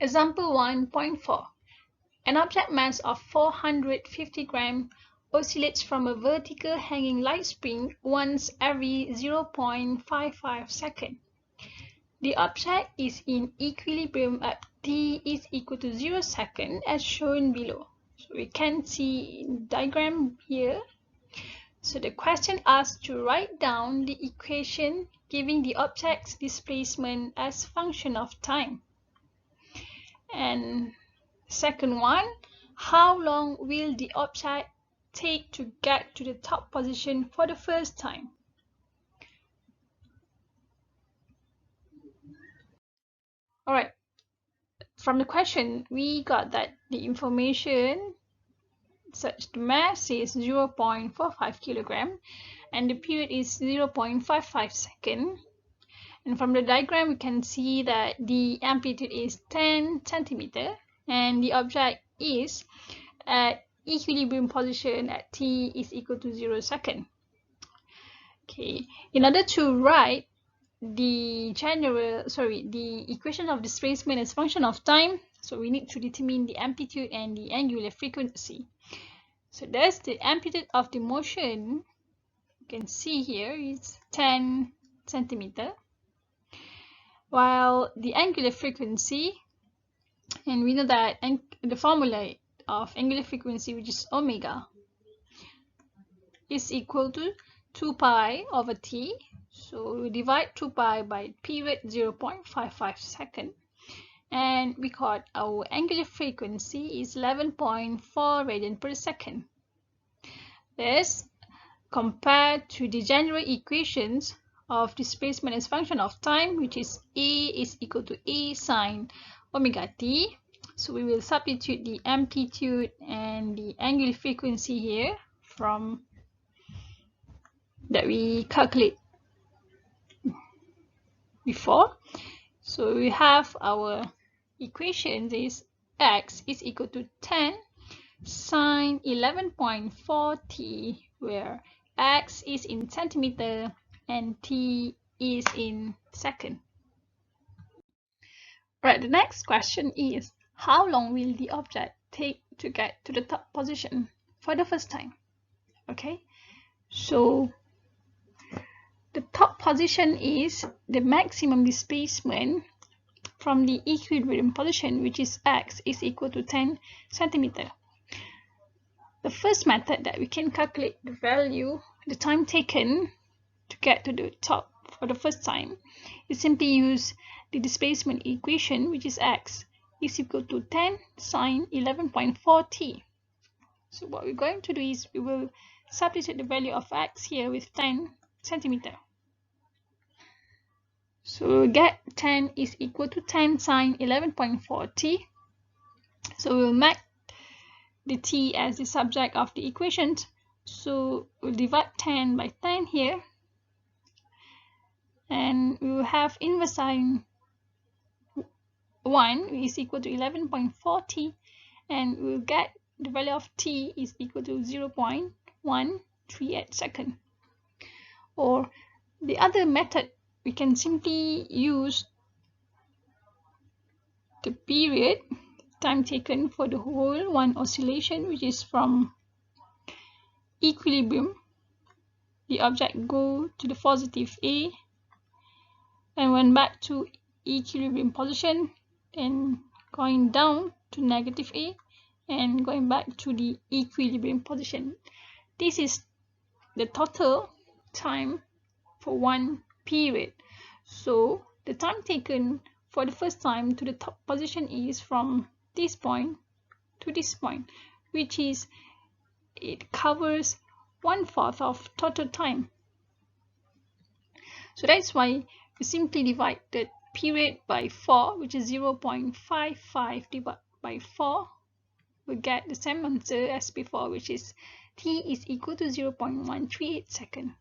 Example 1.4. An object mass of 450 grams oscillates from a vertical hanging light spring once every 0.55 seconds. The object is in equilibrium at t is equal to 0 seconds as shown below. So we can see in the diagram here. So the question asks to write down the equation giving the object's displacement as function of time. And second one, how long will the object take to get to the top position for the first time? Alright, from the question, we got that the information such the mass is 0.45 kilogram and the period is 0.55 second. And from the diagram, we can see that the amplitude is 10 centimeter and the object is at equilibrium position at t is equal to 0 second. Okay, in order to write the equation of displacement as function of time, so we need to determine the amplitude and the angular frequency. So that's the amplitude of the motion. You can see here is 10 centimeter, while the angular frequency, and we know that the formula of angular frequency, which is omega, is equal to 2 pi over t. So we divide 2 pi by period 0.55 second, and we got our angular frequency is 11.4 radian per second. This compared to the general equations of displacement as function of time, which is A is equal to A sine omega t. So we will substitute the amplitude and the angular frequency here from that we calculate before. So we have our equation is x is equal to 10 sine 11.4 t, where x is in centimeter and t is in second. Right, the next question is, how long will the object take to get to the top position for the first time? Okay, so the top position is the maximum displacement from the equilibrium position, which is x is equal to 10 centimeter. The first method that we can calculate the value, the time taken to get to the top for the first time, is simply use the displacement equation, which is x is equal to 10 sine 11.4 t. So what we're going to do is we will substitute the value of x here with 10 centimeter. So we'll get 10 is equal to 10 sine 11.4 t. So we'll make the t as the subject of the equations. So we'll divide 10 by 10 here, and we will have inverse sine 1 is equal to 11.4 t, and we'll get the value of t is equal to 0.138 seconds. Or the other method, we can simply use the period time taken for the whole one oscillation, which is from equilibrium, the object go to the positive A and went back to equilibrium position, and going down to negative A and going back to the equilibrium position. This is the total time for one period. So the time taken for the first time to the top position is from this point to this point, which is, it covers 1/4 of total time. So that's why we simply divide the period by 4, which is 0.55 divided by 4. We get the same answer as before, which is t is equal to 0.138 seconds.